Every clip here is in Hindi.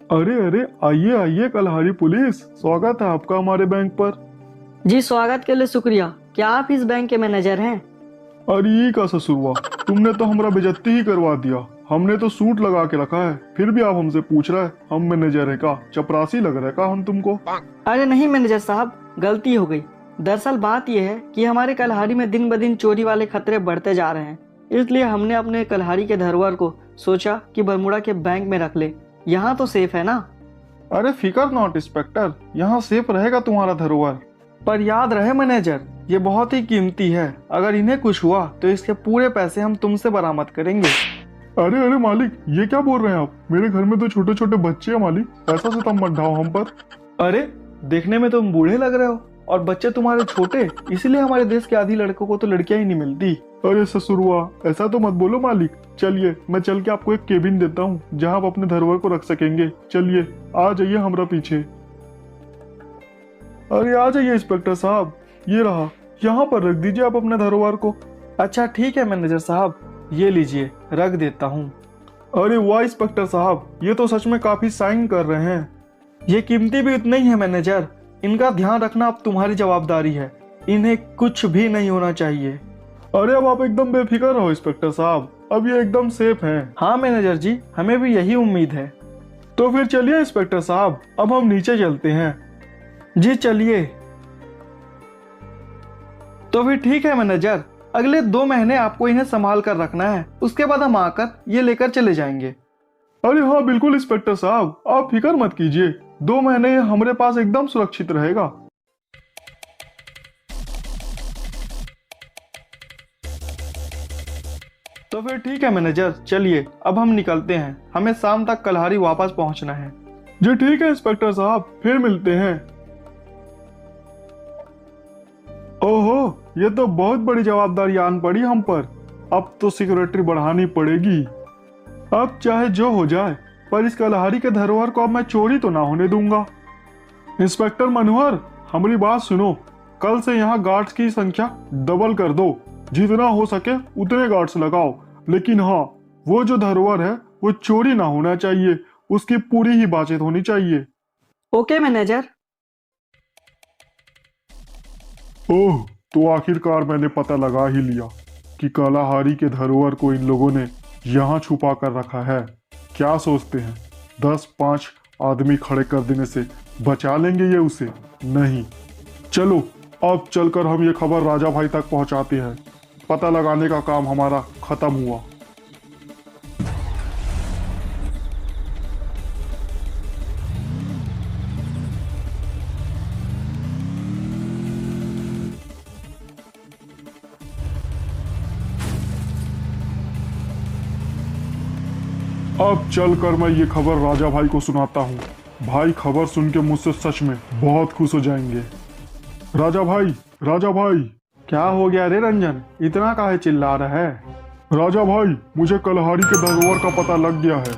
अरे अरे, आइए आइए कलहारी पुलिस, स्वागत है आपका हमारे बैंक पर। जी स्वागत के लिए शुक्रिया। क्या आप इस बैंक के मैनेजर हैं? अरे ये का ससुर हुआ, तुमने तो हमारा बेइज्जती ही करवा दिया। हमने तो सूट लगा के रखा है, फिर भी आप हमसे पूछ रहे हैं हम मैनेजर है का? चपरासी लग रहा है का हम तुमको? अरे नहीं मैनेजर साहब, गलती हो गई। दरअसल बात यह है कि हमारे कलहारी में दिन ब दिन चोरी वाले खतरे बढ़ते जा रहे हैं, इसलिए हमने अपने कलहारी के धरोहर को सोचा कि बरमुडा के बैंक में रख ले। यहाँ तो सेफ है ना? अरे फिकर नॉट इंस्पेक्टर, यहाँ सेफ रहेगा तुम्हारा धरोहर। पर याद रहे मैनेजर, ये बहुत ही कीमती है। अगर इन्हें कुछ हुआ तो इसके पूरे पैसे हम तुमसे बरामद करेंगे। अरे अरे मालिक, ये क्या बोल रहे हैं आप? मेरे घर में तो छोटे छोटे बच्चे हैं मालिक, ऐसा से तुम मत ढाओ हम पर। अरे देखने में तुम बूढ़े लग रहे हो और बच्चे तुम्हारे छोटे, इसलिए हमारे देश के आधी लड़कों को तो लड़कियां ही नहीं मिलती। अरे ससुरुआ, ऐसा तो मत बोलो मालिक। चलिए मैं चल के आपको एक केबिन देता हूँ जहाँ आप अपने धरोहर को रख सकेंगे। चलिए आ जाइए हमारा पीछे। अरे आ जाइए इंस्पेक्टर साहब, ये रहा, यहाँ पर रख दीजिए आप अपने धरोहर को। अच्छा ठीक है मैनेजर साहब, ये लीजिए, रख देता हूँ। अरे वाह इंस्पेक्टर साहब, ये तो सच में काफी साइन कर रहे हैं। ये कीमती भी उतना ही है मैनेजर, इनका ध्यान रखना अब तुम्हारी जवाबदारी है। इन्हें कुछ भी नहीं होना चाहिए। अरे अब आप एकदम बेफिक्र रहो इंस्पेक्टर साहब, अब ये एकदम सेफ हैं। हाँ मैनेजर जी, हमें भी यही उम्मीद है। तो फिर चलिए इंस्पेक्टर साहब, अब हम नीचे चलते हैं। जी चलिए। तो फिर ठीक है मैनेजर, अगले 2 महीने आपको इन्हें संभाल कर रखना है, उसके बाद हम आकर ये लेकर चले जाएंगे। अरे हाँ बिल्कुल इंस्पेक्टर साहब, आप फिक्र मत कीजिए, 2 महीने हमारे पास एकदम सुरक्षित रहेगा। तो फिर ठीक है मैनेजर, चलिए अब हम निकलते हैं, हमें शाम तक कलहारी वापस पहुंचना है। जी ठीक है इंस्पेक्टर साहब, फिर मिलते हैं। ओहो, ये तो बहुत बड़ी जवाबदारी आन पड़ी हम पर। अब तो सिक्योरिटी बढ़ानी पड़ेगी। अब चाहे जो हो जाए, पर इस कलहारी के धरोहर को अब मैं चोरी तो ना होने दूंगा। इंस्पेक्टर मनोहर, हमारी बात सुनो, कल से यहाँ गार्ड्स की संख्या डबल कर दो। जितना हो सके उतने गार्ड्स लगाओ, लेकिन हाँ, वो जो धरोहर है वो चोरी ना होना चाहिए, उसकी पूरी ही बातचीत होनी चाहिए। Okay manager. ओह, तो आखिरकार मैंने पता लगा ही लिया कि कलहारी के धरोहर को इन लोगों ने यहाँ छुपा कर रखा है। क्या सोचते हैं 10-5 आदमी खड़े कर देने से बचा लेंगे ये उसे? नहीं। चलो अब चलकर हम ये खबर राजा भाई तक पहुंचाते हैं। पता लगाने का काम हमारा खत्म हुआ। अब चलकर मैं ये खबर राजा भाई को सुनाता हूँ। भाई खबर सुन के मुझसे सच में बहुत खुश हो जाएंगे। राजा भाई, राजा भाई। क्या हो गया रे रंजन, इतना काहे चिल्ला रहा है? राजा भाई, मुझे कलहारी के धरोहर का पता लग गया है।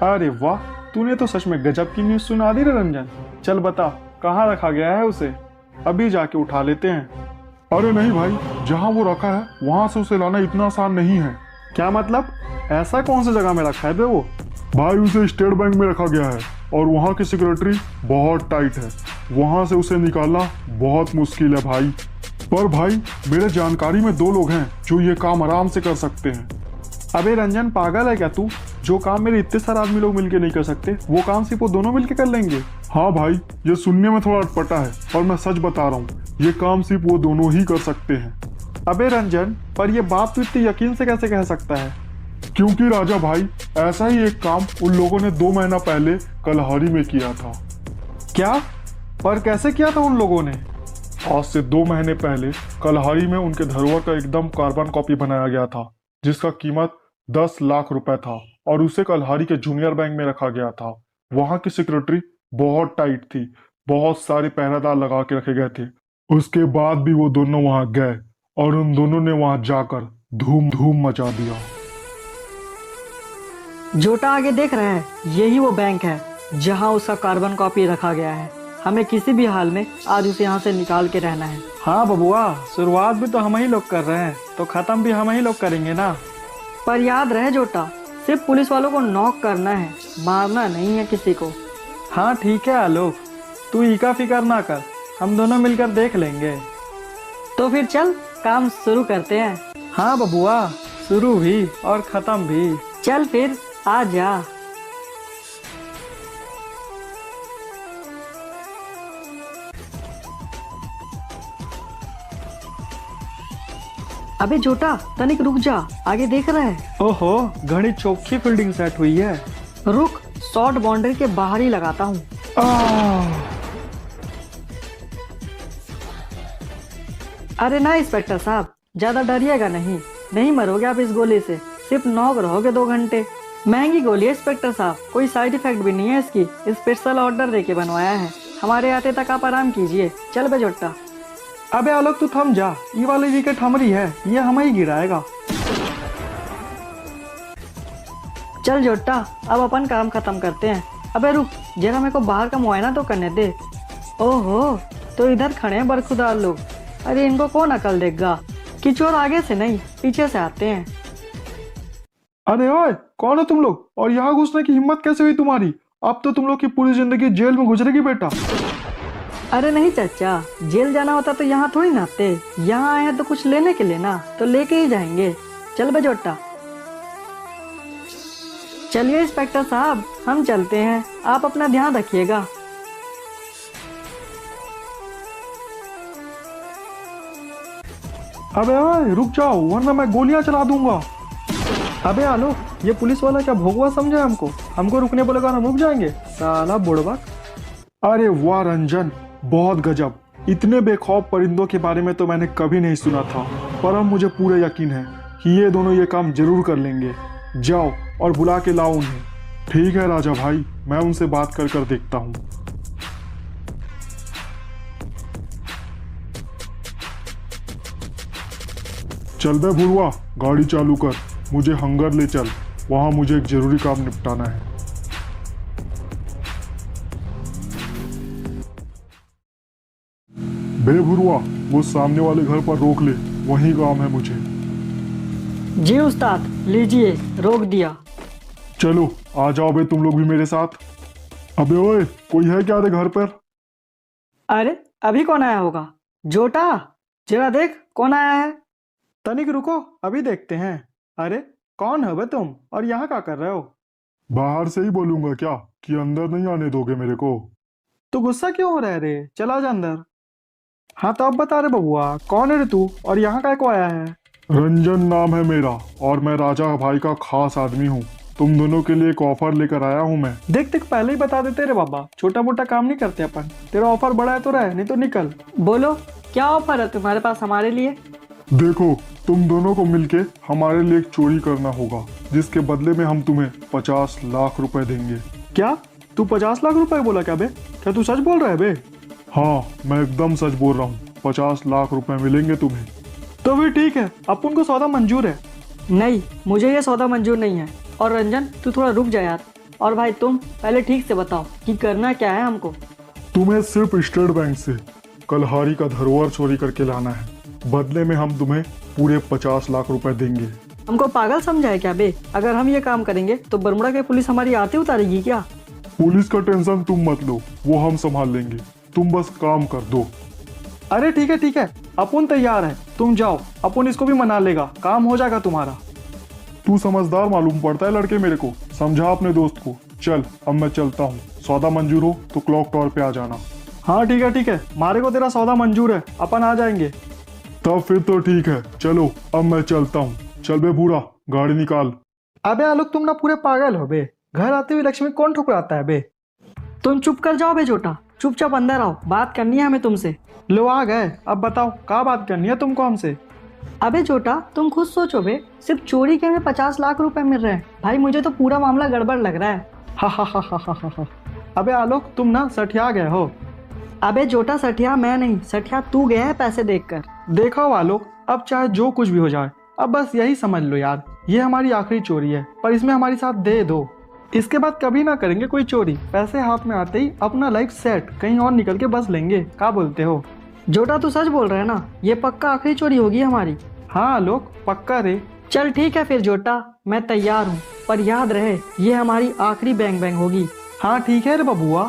अरे वाह, तूने तो सच में गजब की न्यूज़ सुना दी रे रंजन। चल बता, कहाँ रखा गया है उसे? अभी जाके उठा लेते हैं। अरे नहीं भाई, जहाँ वो रखा है वहाँ से उसे लाना इतना आसान नहीं है। क्या मतलब? ऐसा कौन सी जगह में रखा है बे वो? भाई उसे स्टेट बैंक में रखा गया है और वहाँ की सिक्योरिटी बहुत टाइट है। वहाँ से उसे निकालना बहुत मुश्किल है भाई। पर भाई, मेरे जानकारी में 2 लोग हैं जो ये काम आराम से कर सकते हैं। अबे रंजन, पागल है क्या तू? जो काम मेरे इतने सारे आदमी लोग मिलके नहीं कर सकते, वो काम सिर्फ वो दोनों मिलके कर लेंगे। हाँ भाई, ये सुनने में थोड़ा अटपटा है और मैं सच बता रहा हूँ, ये काम सिर्फ वो दोनों ही कर सकते हैं। अबे रंजन, पर ये बात तू इतने यकीन से कैसे कह सकता है? क्योंकि राजा भाई, ऐसा ही एक काम उन लोगों ने 2 महीना पहले कलहारी में किया था। क्या? पर कैसे किया था उन लोगों ने? आज से 2 महीने पहले कलहारी में उनके धरोहर का एकदम कार्बन कॉपी बनाया गया था, जिसका कीमत 10 लाख रुपए था और उसे कलहारी के जूनियर बैंक में रखा गया था। वहां की सिक्योरिटी बहुत टाइट थी, बहुत सारे पहरेदार लगा के रखे गए थे। उसके बाद भी वो दोनों वहां गए और उन दोनों ने वहां जाकर धूम धूम मचा दिया। जोटा आगे देख रहे हैं, यही वो बैंक है जहां उसका कार्बन कॉपी रखा गया है। हमें किसी भी हाल में आज उसे यहाँ से निकाल के रहना है। हाँ बबुआ, शुरुआत भी तो हम ही लोग कर रहे हैं, तो खत्म भी हम ही लोग करेंगे ना। पर याद रहे जोटा, सिर्फ पुलिस वालों को नॉक करना है, मारना नहीं है किसी को। हाँ ठीक है आलोक, तू इका फिकर ना कर, हम दोनों मिलकर देख लेंगे। तो फिर चल काम शुरू करते हैं। हाँ बबुआ, शुरू भी और खत्म भी। चल फिर आ जा। अबे छोटा तनिक रुक जा, आगे देख रहा है? ओहो, घड़ी चौखी फील्डिंग सेट हुई है। रुक, शॉर्ट बाउंड्री के बाहर ही लगाता हूँ। अरे ना इंस्पेक्टर साहब, ज्यादा डरिएगा नहीं, नहीं मरोगे आप इस गोली से, सिर्फ नॉक रहोगे 2 घंटे। महंगी गोली है इंस्पेक्टर साहब, कोई साइड इफेक्ट भी नहीं है इसकी, स्पेशल ऑर्डर देके बनवाया है, हमारे आते तक आप आराम कीजिए। चल बे जोट्टा। अबे आलोक तू थम जा, ये वाली विकेट हमारी है, ये हमें ही गिराएगा। चल जोट्टा, अब अपन काम खत्म करते हैं। अबे रुक, जरा मेरे को बाहर का मुआयना तो करने दे। ओहो, तो इधर खड़े हैं बरखुदार लोग। अरे इनको कौन अकल देगा कि चोर आगे से नहीं पीछे से आते हैं। अरे ओए, कौन हो तुम लोग और यहाँ घुसने की हिम्मत कैसे हुई तुम्हारी? अब तो तुम लोग की पूरी जिंदगी जेल में गुजरेगी बेटा। अरे नहीं चाचा, जेल जाना होता तो यहाँ थोड़ी ना आते, यहाँ आए हैं तो कुछ लेने के लिए ना, तो लेके ही जाएंगे। चल बे जोट्टा। चलिए इंस्पेक्टर साहब, हम चलते हैं, आप अपना ध्यान रखिएगा। अबे ओए रुक जाओ, वरना मैं गोलियां चला दूंगा। अबे आलोक, ये पुलिस वाला क्या भोगवा समझा हमको रुकने बोलेगा हम रुक जाएंगे, साला बुड़बक। अरे वाह रंजन, बहुत गजब। इतने बेखौफ परिंदों के बारे में तो मैंने कभी नहीं सुना था, पर अब मुझे पूरा यकीन है कि ये दोनों ये काम जरूर कर लेंगे। जाओ और बुला के लाओ उन्हें। ठीक है राजा भाई, मैं उनसे बात कर देखता हूँ। चल बे भुरवा, गाड़ी चालू कर, मुझे हंगर ले चल, वहां मुझे एक जरूरी काम निपटाना है। बे भुरवा, वो सामने वाले घर पर रोक ले, वही काम है मुझे। जी उस्ताद, लीजिए, रोक दिया। चलो आ जाओ बे तुम लोग भी मेरे साथ। अबे ओए, कोई है क्या रे घर पर? अरे अभी कौन आया होगा? जोटा, जरा देख कौन आया है। तनिक रुको, अभी देखते हैं। अरे कौन है बे तुम और यहाँ क्या कर रहे हो? बाहर से ही बोलूंगा क्या कि अंदर नहीं आने दोगे मेरे को? तू गुस्सा क्यों हो रहा है रे, चला जा अंदर। हाँ तो अब बता रे बबुआ, कौन है रे तू और यहाँ काय को आया है? रंजन नाम है मेरा और मैं राजा भाई का खास आदमी हूँ। तुम दोनों के लिए एक ऑफर लेकर आया हूँ मैं। देख पहले ही बता देते रे बाबा, छोटा मोटा काम नहीं करते अपन। तेरा ऑफर बड़ा है तो रहे, नहीं तो निकल। बोलो क्या ऑफर है तुम्हारे पास हमारे लिए? देखो, तुम दोनों को मिलके हमारे लिए एक चोरी करना होगा, जिसके बदले में हम तुम्हें 50 लाख रुपए देंगे। क्या तू 50 लाख रुपए बोला क्या बे? क्या तू सच बोल रहा है बे? हाँ, मैं एकदम सच बोल रहा हूँ, 50 लाख रुपए मिलेंगे तुम्हें। तो फिर ठीक है, अपन को सौदा मंजूर है। नहीं, मुझे ये सौदा मंजूर नहीं है। और रंजन तू थोड़ा रुक जा यार। और भाई तुम पहले ठीक से बताओ कि करना क्या है हमको। तुम्हें सिर्फ स्टेट बैंक से कलहारी का धरोहर चोरी करके लाना है, बदले में हम तुम्हें पूरे 50 लाख रुपए देंगे। हमको पागल समझा है क्या बे? अगर हम ये काम करेंगे तो बरमुडा की पुलिस हमारी आते उतारेगी क्या? पुलिस का टेंशन तुम मत लो, वो हम संभाल लेंगे, तुम बस काम कर दो। अरे ठीक है, अपन तैयार है, तुम जाओ, अपन इसको भी मना लेगा, काम हो जाएगा तुम्हारा। तू समझदार मालूम पड़ता है लड़के मेरे को, समझा अपने दोस्त को। चल अब मैं चलता हूँ, सौदा मंजूर हो तो क्लॉक टावर पे आ जाना। हाँ ठीक है, मारे को तेरा सौदा मंजूर है, अपन आ जाएंगे। तब फिर तो ठीक है, चलो अब मैं चलता हूँ। चल बे भूरा, गाड़ी निकाल। अबे आलोक, तुम ना पूरे पागल हो बे, घर आते हुए लक्ष्मी कौन ठुकराता है बे? तुम चुप कर जाओ बे छोटा, चुपचाप अंदर आओ, बात करनी है हमें तुमसे। लो आ गए, अब बताओ क्या बात करनी है तुमको हमसे? अबे छोटा, तुम खुद सोचो बे, सिर्फ चोरी के हमें 50 लाख रुपए मिल रहे हैं। भाई मुझे तो पूरा मामला गड़बड़ लग रहा है। हा। अबे आलोक, तुम ना सठिया गए हो। अबे छोटा, सठिया मैं नहीं, सठिया तू गया है पैसे देखकर। देखो आलोक, अब चाहे जो कुछ भी हो जाए, अब बस यही समझ लो यार, ये हमारी आखिरी चोरी है, पर इसमें हमारी साथ दे दो। इसके बाद कभी ना करेंगे कोई चोरी, पैसे हाथ में आते ही अपना लाइफ सेट, कहीं और निकल के बस लेंगे। क्या बोलते हो? जोटा तू सच बोल रहा है ना? ये पक्का आखिरी चोरी होगी हमारी? हाँ आलोक, पक्का रे। चल ठीक है फिर जोटा, मैं तैयार हूँ पर याद रहे ये हमारी आखिरी बैंग बैंग होगी। हाँ ठीक है रे बबुआ।